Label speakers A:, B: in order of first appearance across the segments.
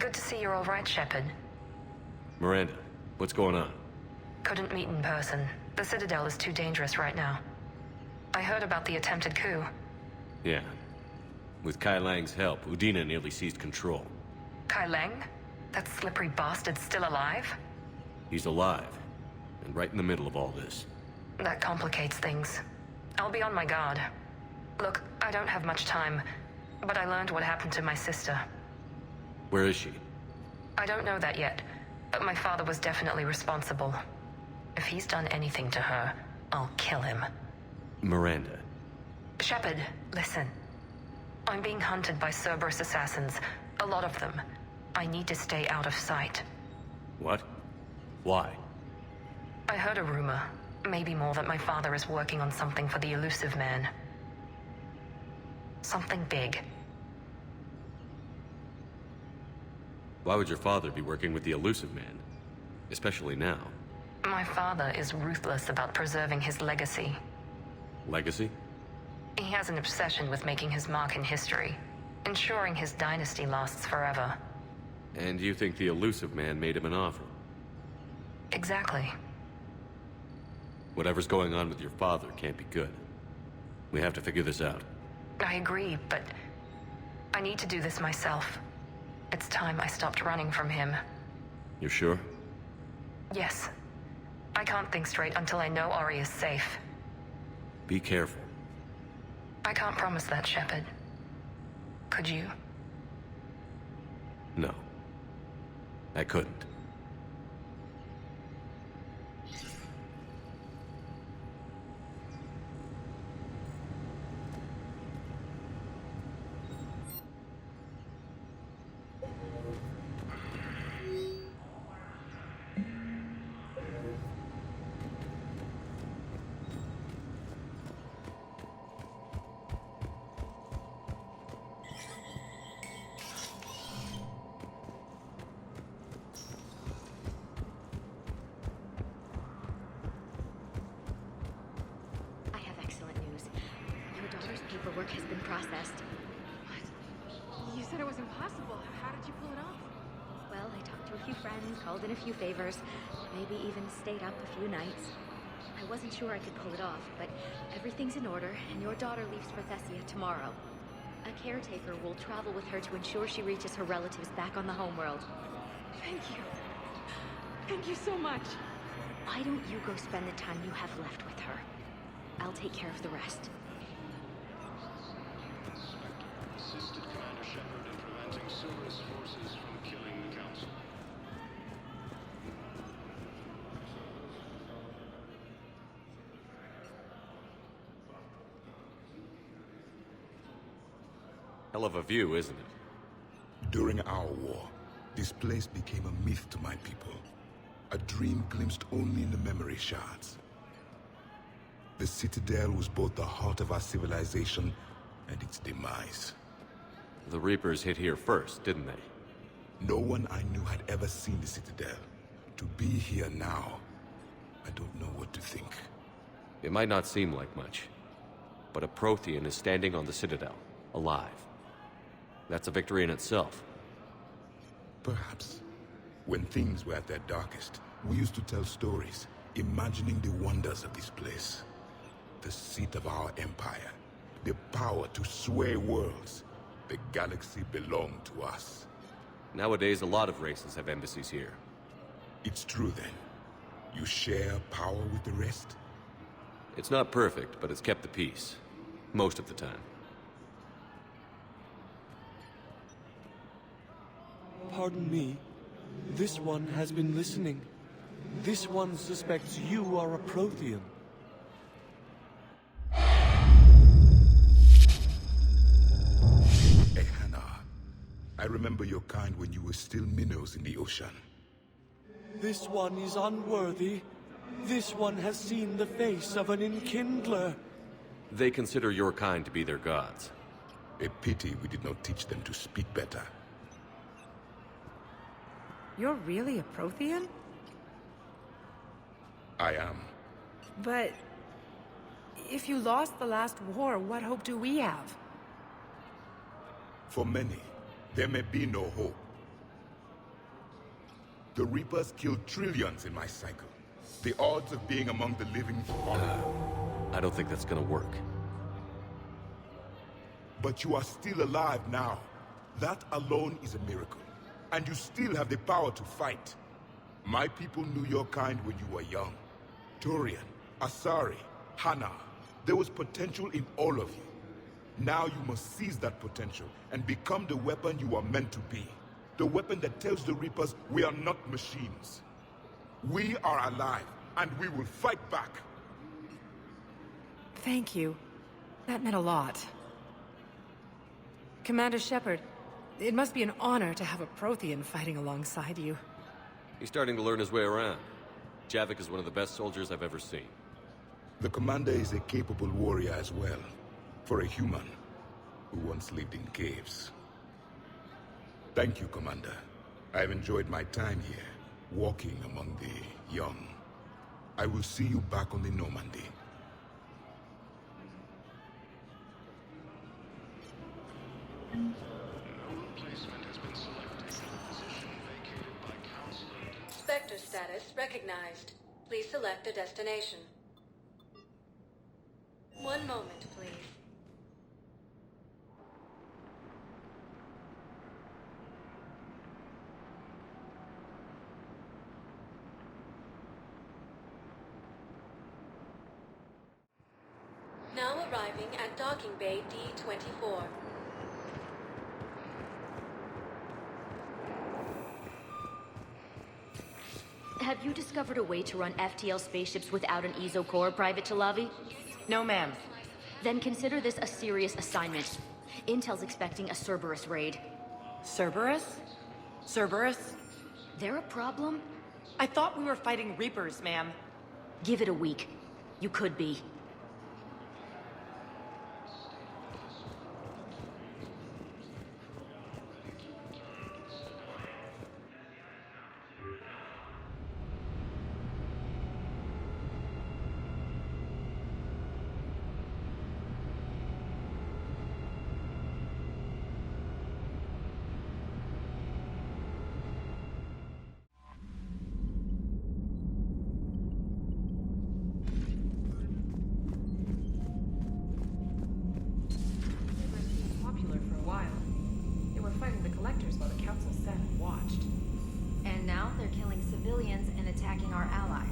A: Good to see you're all right, Shepard.
B: Miranda, what's going on?
A: Couldn't meet in person. The Citadel is too dangerous right now. I heard about the attempted coup.
B: Yeah. With Kai Lang's help, Udina nearly seized control.
A: Kai Leng? That slippery bastard's still alive?
B: He's alive, and right in the middle of all this.
A: That complicates things. I'll be on my guard. Look, I don't have much time, but I learned what happened to my sister.
B: Where is she?
A: I don't know that yet, but my father was definitely responsible. If he's done anything to her, I'll kill him.
B: Miranda.
A: Shepard, listen. I'm being hunted by Cerberus assassins. A lot of them. I need to stay out of sight.
B: What? Why?
A: I heard a rumor, maybe more, that my father is working on something for the Illusive Man. Something big.
B: Why would your father be working with the Illusive Man? Especially now.
A: My father is ruthless about preserving his legacy.
B: Legacy?
A: He has an obsession with making his mark in history, ensuring his dynasty lasts forever.
B: And you think the Illusive Man made him an offer?
A: Exactly.
B: Whatever's going on with your father can't be good. We have to figure this out.
A: I agree, but I need to do this myself. It's time I stopped running from him.
B: You're sure?
A: Yes. I can't think straight until I know Ori is safe.
B: Be careful.
A: I can't promise that, Shepard. Could you?
B: No. I couldn't.
C: Paperwork has been processed.
D: What? You said it was impossible. How did you pull it off?
C: Well, I talked to a few friends, called in a few favors, maybe even stayed up a few nights. I wasn't sure I could pull it off, but everything's in order, and your daughter leaves for Thessia tomorrow. A caretaker will travel with her to ensure she reaches her relatives back on the homeworld.
D: Thank you. Thank you so much.
C: Why don't you go spend the time you have left with her? I'll take care of the rest.
E: Assisted Commander Shepard in preventing Cerberus forces from killing the Council.
B: Hell of a view, isn't it?
F: During our war, this place became a myth to my people. A dream glimpsed only in the memory shards. The Citadel was both the heart of our civilization and its demise.
B: The Reapers hit here first, didn't they?
F: No one I knew had ever seen the Citadel. To be here now, I don't know what to think.
B: It might not seem like much, but a Prothean is standing on the Citadel, alive. That's a victory in itself.
F: Perhaps. When things were at their darkest, we used to tell stories, imagining the wonders of this place. The seat of our empire, the power to sway worlds. The galaxy belonged to us.
B: Nowadays, a lot of races have embassies here.
F: It's true then. You share power with the rest?
B: It's not perfect, but it's kept the peace. Most of the time.
G: Pardon me. This one has been listening. This one suspects you are a Prothean.
F: Ehana, I remember your kind when you were still minnows in the ocean.
G: This one is unworthy. This one has seen the face of an Enkindler.
B: They consider your kind to be their gods.
F: A pity we did not teach them to speak better.
H: You're really a Prothean?
F: I am.
H: But if you lost the last war, what hope do we have?
F: For many, there may be no hope. The Reapers killed trillions in my cycle. The odds of being among the living follow.
B: I don't think that's gonna work.
F: But you are still alive now. That alone is a miracle. And you still have the power to fight. My people knew your kind when you were young. Turian, Asari, Hana. There was potential in all of you. Now you must seize that potential and become the weapon you are meant to be. The weapon that tells the Reapers we are not machines. We are alive, and we will fight back.
H: Thank you. That meant a lot. Commander Shepard, it must be an honor to have a Prothean fighting alongside you.
B: He's starting to learn his way around. Javik is one of the best soldiers I've ever seen.
F: The commander is a capable warrior as well, for a human who once lived in caves. Thank you, Commander. I've enjoyed my time here, walking among the young. I will see you back on the Normandy.
E: Placement has been selected. Position vacated by Counselor.
I: Spectre status recognized. Please select a destination. One moment, please. Now arriving at Docking Bay D-24.
C: Have you discovered a way to run FTL spaceships without an EZO core, Private Chalavi?
H: No, ma'am.
C: Then consider this a serious assignment. Intel's expecting a Cerberus raid.
H: Cerberus? Cerberus?
C: They're a problem?
H: I thought we were fighting Reapers, ma'am.
C: Give it a week. You could be.
H: Popular for a while. They were fighting the Collectors while the Council sat and watched.
C: And now they're killing civilians and attacking our allies.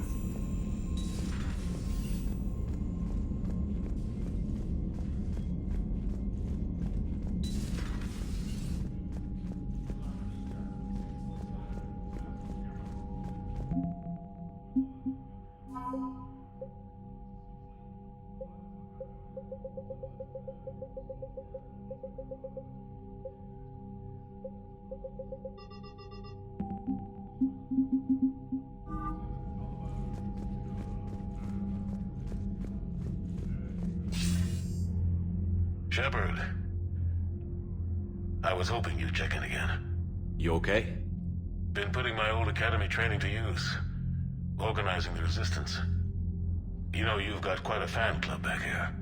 J: Shepard. I was hoping you'd check in again.
B: You okay?
J: Been putting my old academy training to use. Organizing the resistance. You know, you've got quite a fan club back here.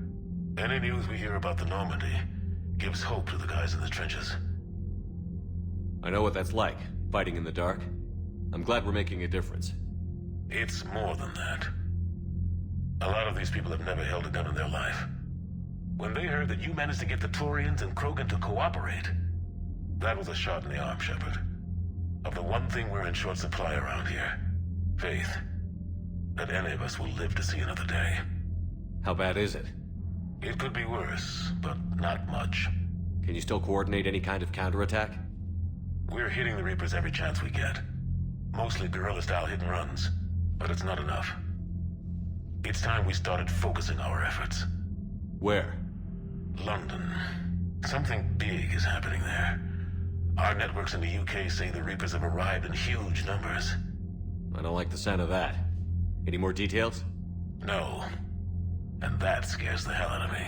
J: Any news we hear about the Normandy gives hope to the guys in the trenches.
B: I know what that's like, fighting in the dark. I'm glad we're making a difference.
J: It's more than that. A lot of these people have never held a gun in their life. When they heard that you managed to get the Turians and Krogan to cooperate, that was a shot in the arm, Shepard. Of the one thing we're in short supply around here, faith. That any of us will live to see another day.
B: How bad is it?
J: It could be worse, but not much.
B: Can you still coordinate any kind of counterattack?
J: We're hitting the Reapers every chance we get. Mostly guerrilla-style hit-and-runs, but it's not enough. It's time we started focusing our efforts.
B: Where?
J: London. Something big is happening there. Our networks in the UK say the Reapers have arrived in huge numbers.
B: I don't like the sound of that. Any more details?
J: No. And that scares the hell out of me.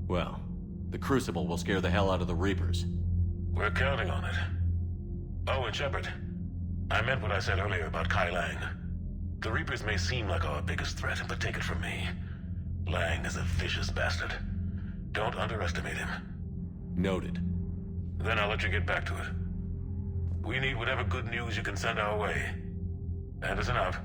B: Well, the Crucible will scare the hell out of the Reapers.
J: We're counting on it. Oh, and Shepard, I meant what I said earlier about Kai Lang. The Reapers may seem like our biggest threat, but take it from me. Lang is a vicious bastard. Don't underestimate him.
B: Noted.
J: Then I'll let you get back to it. We need whatever good news you can send our way. Anderson out.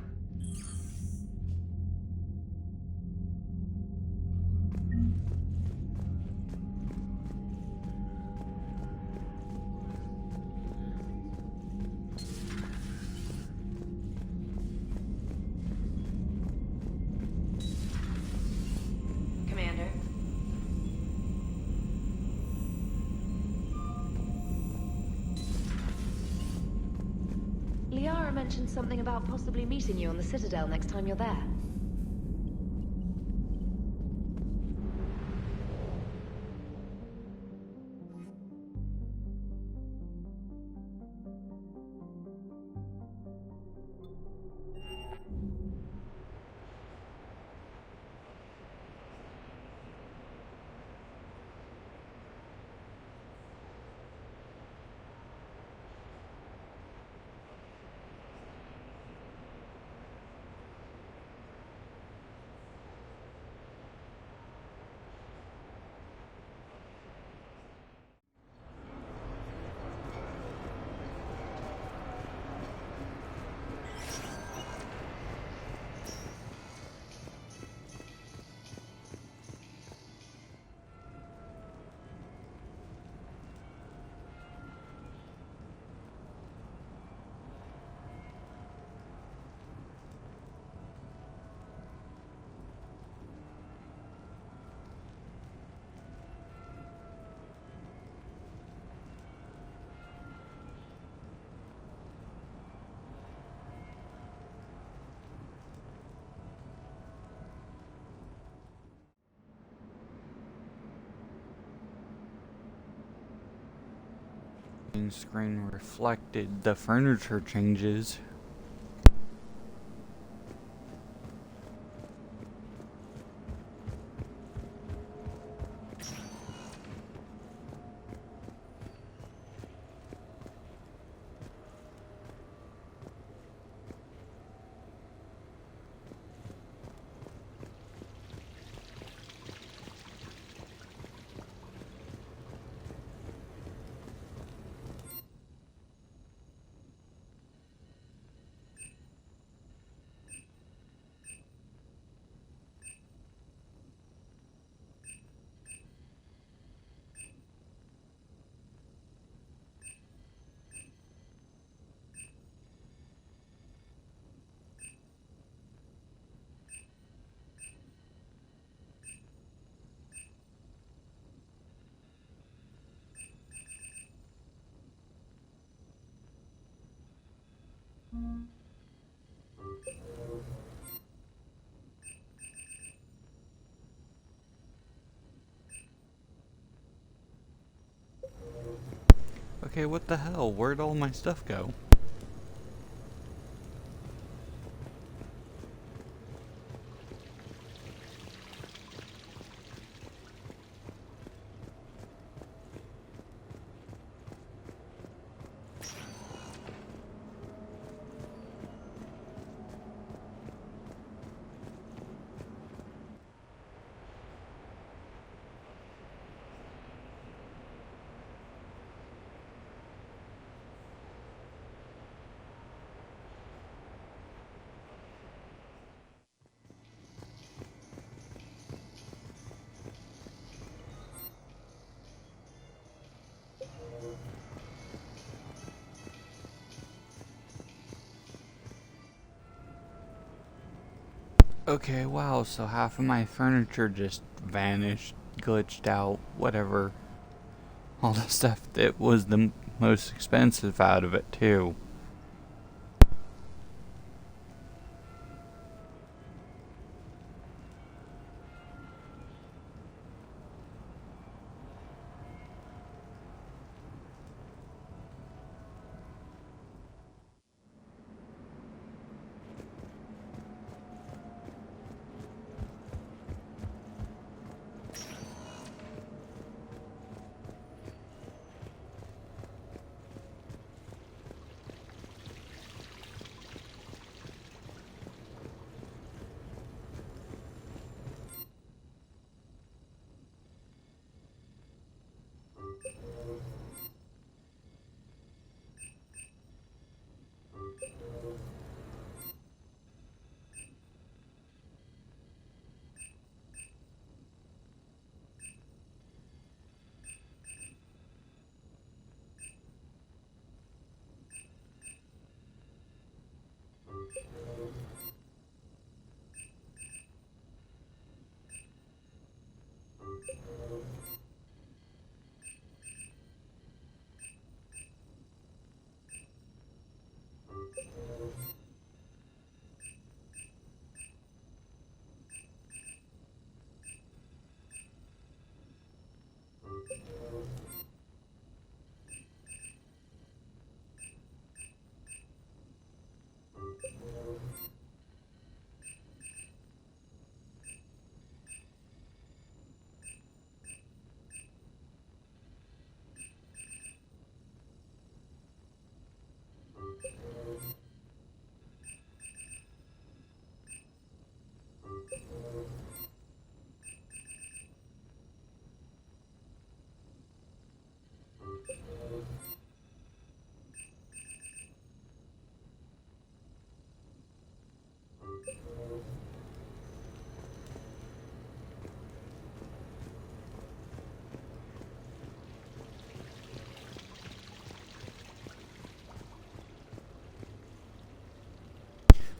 I: Commander.
C: Liara mentioned something about possibly meeting you on the Citadel next time you're there.
K: Screen reflected the furniture changes. Okay, what the hell? Where'd all my stuff go? Okay, wow, so half of my furniture just vanished, glitched out, whatever. All the stuff that was the most expensive out of it, too.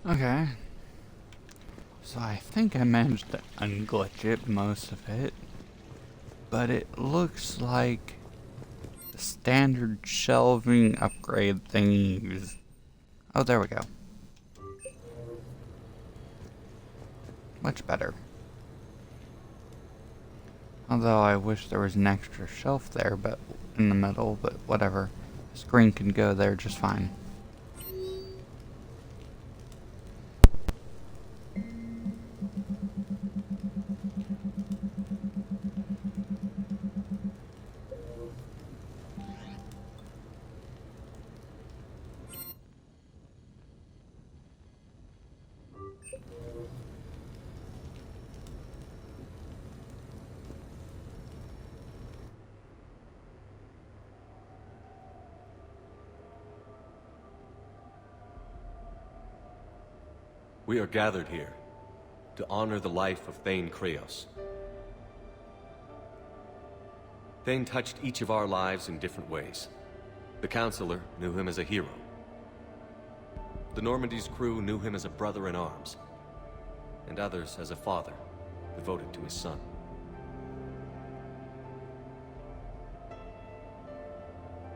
K: Okay. So I think I managed to unglitch it, most of it. But it looks like the standard shelving upgrade thingies. Oh, there we go. Much better. Although I wish there was an extra shelf there, but in the middle, but whatever. The screen can go there just fine.
B: We are gathered here to honor the life of Thane Krios. Thane touched each of our lives in different ways. The Counselor knew him as a hero. The Normandy's crew knew him as a brother in arms, and others as a father devoted to his son.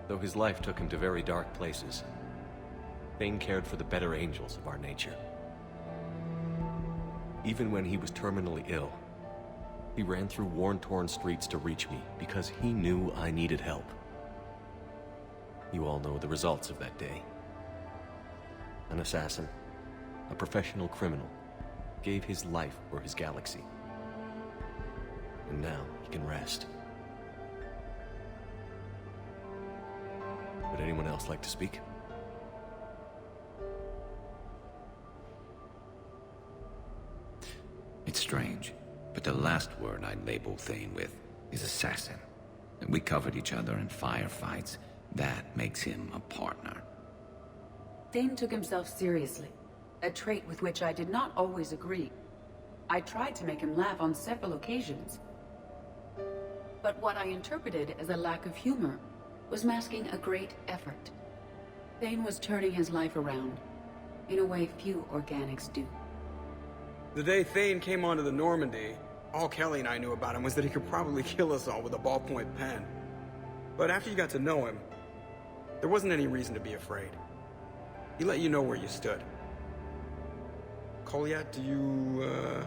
B: Though his life took him to very dark places, Thane cared for the better angels of our nature. Even when he was terminally ill, he ran through worn-torn streets to reach me because he knew I needed help. You all know the results of that day. An assassin, a professional criminal, gave his life for his galaxy. And now he can rest. Would anyone else like to speak?
L: It's strange, but the last word I'd label Thane with is assassin. And we covered each other in firefights. That makes him a partner.
M: Thane took himself seriously, a trait with which I did not always agree. I tried to make him laugh on several occasions. But what I interpreted as a lack of humor was masking a great effort. Thane was turning his life around, in a way few organics do.
N: The day Thane came onto the Normandy, all Kelly and I knew about him was that he could probably kill us all with a ballpoint pen. But after you got to know him, there wasn't any reason to be afraid. He let you know where you stood. Kolyat, do you,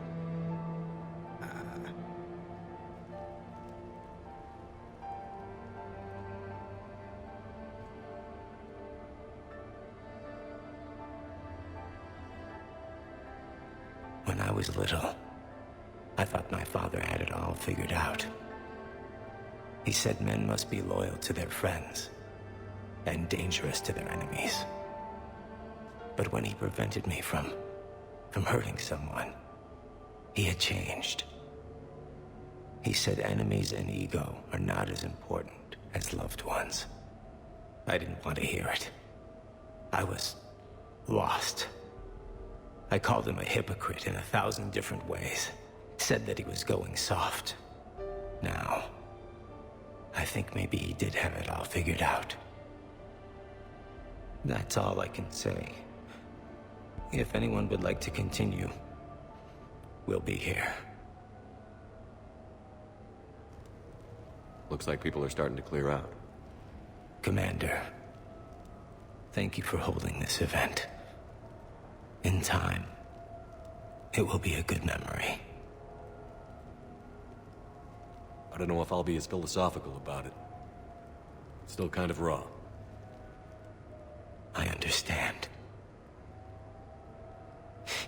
O: When I was little, I thought my father had it all figured out. He said men must be loyal to their friends and dangerous to their enemies. But when he prevented me from hurting someone, he had changed. He said enemies and ego are not as important as loved ones. I didn't want to hear it. I was lost. I called him a hypocrite in 1,000 different ways. Said that he was going soft. Now, I think maybe he did have it all figured out. That's all I can say. If anyone would like to continue, we'll be here.
B: Looks like people are starting to clear out.
O: Commander, thank you for holding this event. In time, it will be a good memory.
B: I don't know if I'll be as philosophical about it. It's still kind of raw.
O: I understand.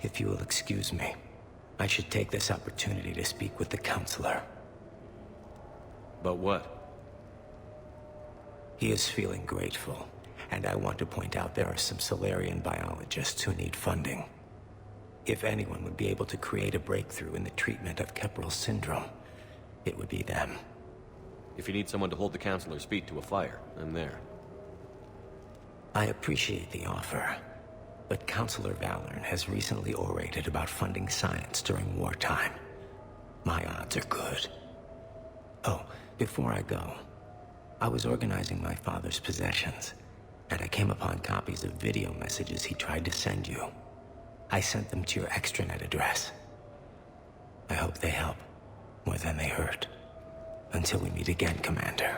O: If you will excuse me, I should take this opportunity to speak with the Counselor.
B: About what?
O: He is feeling grateful, and I want to point out there are some Solarian biologists who need funding. If anyone would be able to create a breakthrough in the treatment of Keppel syndrome, it would be them.
B: If you need someone to hold the Counselor's feet to a fire, I'm there.
O: I appreciate the offer, but Counselor Valorn has recently orated about funding science during wartime. My odds are good. Oh, before I go, I was organizing my father's possessions, and I came upon copies of video messages he tried to send you. I sent them to your extranet address. I hope they help, more than they hurt. Until we meet again, Commander.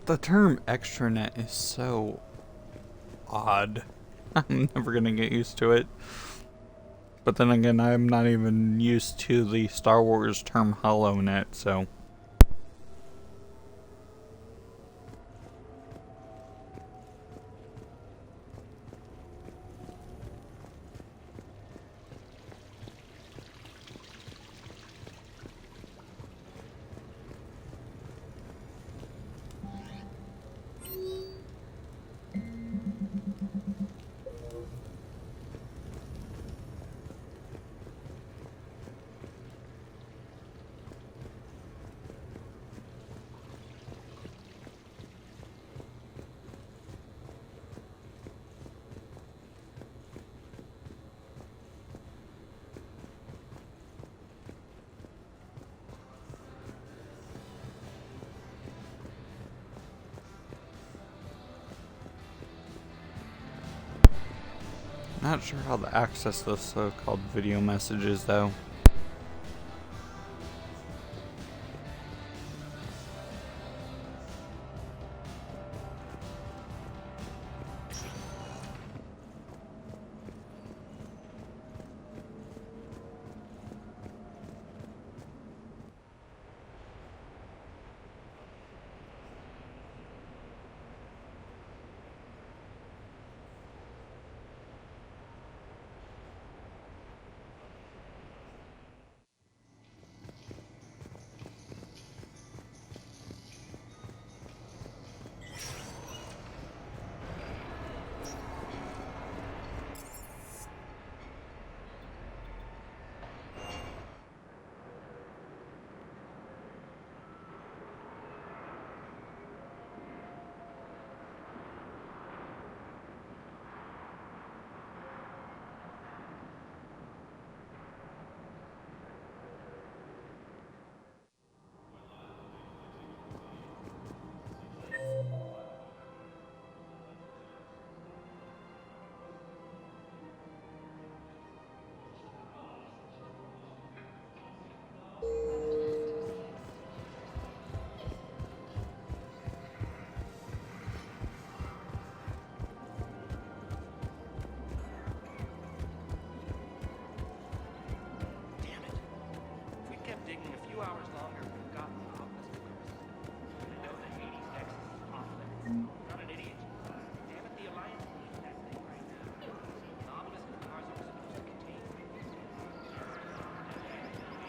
K: The term extranet is so odd. I'm never gonna get used to it. But then again, I'm not even used to the Star Wars term HoloNet, so... Not sure how to access those so-called video messages, though.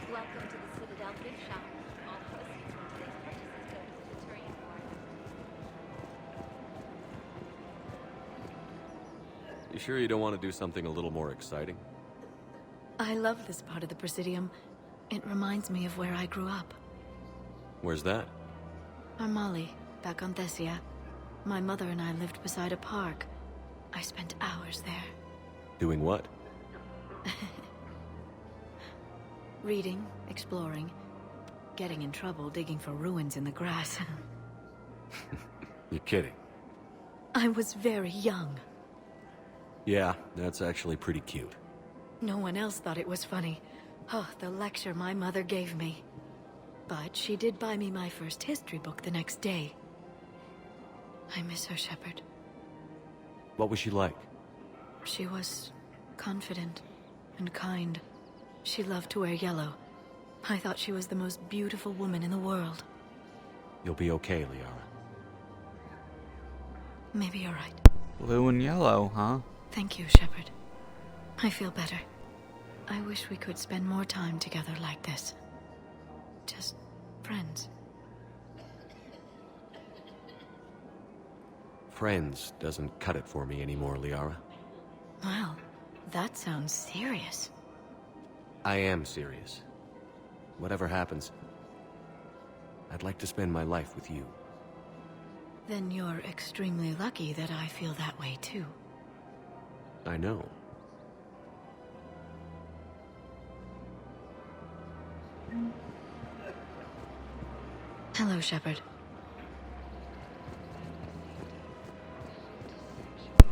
C: Welcome to the Citadel gift shop. All proceeds from today's purchases go to the Turian War.
B: You sure you don't want to do something a little more exciting?
C: I love this part of the Presidium. It reminds me of where I grew up.
B: Where's that?
C: Armali, back on Thessia. My mother and I lived beside a park. I spent hours there.
B: Doing what?
C: Reading, exploring, getting in trouble digging for ruins in the grass.
B: You're kidding.
C: I was very young.
B: Yeah, that's actually pretty cute.
C: No one else thought it was funny. Oh, the lecture my mother gave me. But she did buy me my first history book the next day. I miss her, Shepard.
B: What was she like?
C: She was confident and kind. She loved to wear yellow. I thought she was the most beautiful woman in the world.
B: You'll be okay, Liara.
C: Maybe you're right.
K: Blue and yellow, huh?
C: Thank you, Shepard. I feel better. I wish we could spend more time together like this. Just friends.
B: friends doesn't cut it for me anymore, Liara.
C: Wow, that sounds serious.
B: I am serious. Whatever happens, I'd like to spend my life with you.
C: Then you're extremely lucky that I feel that way too.
B: I know.
C: Hello, Shepard.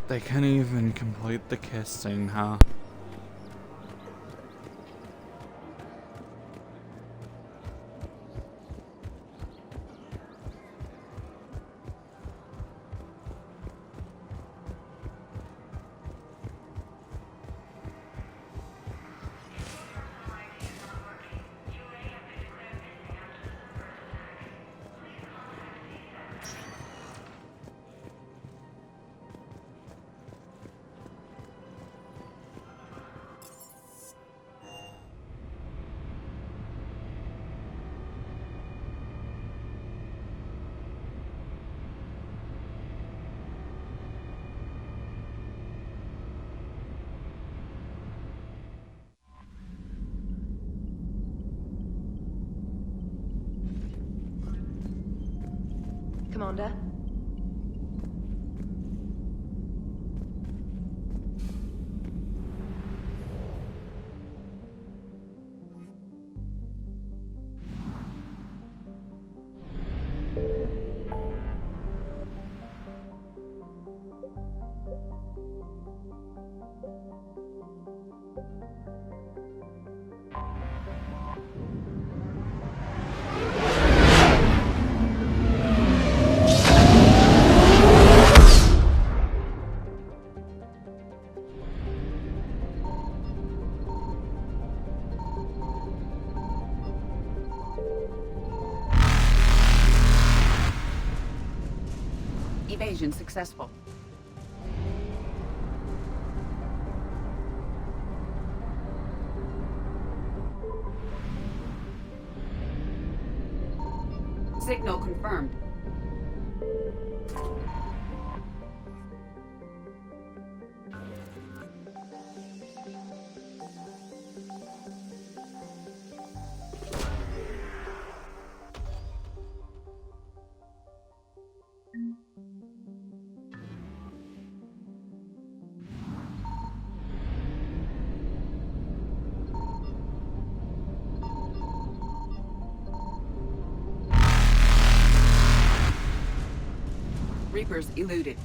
K: They can't even complete the kissing, huh?
A: Commander?
M: Evasion successful. Signal confirmed. Reapers eluded.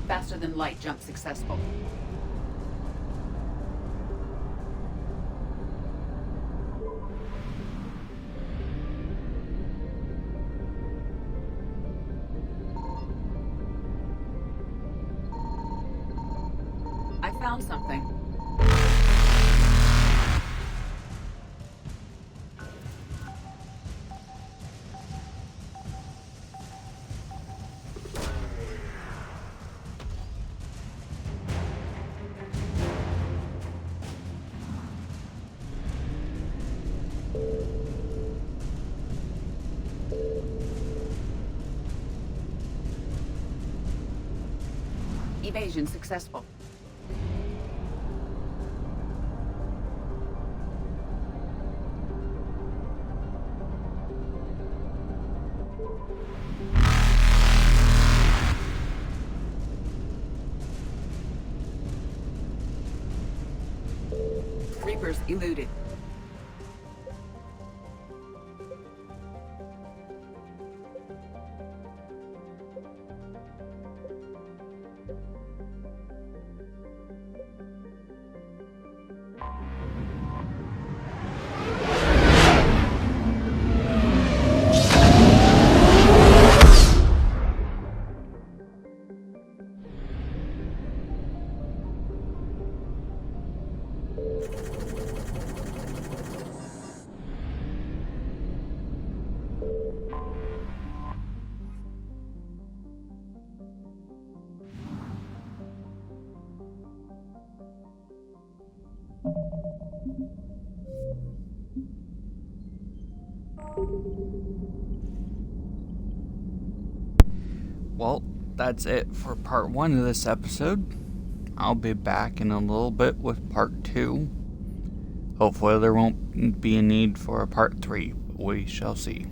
M: Faster than light jump successful. I found something. Evasion successful. Reapers eluded.
K: Well, that's it for part 1 of this episode. I'll be back in a little bit with part 2. Hopefully there won't be a need for a part 3, but we shall see.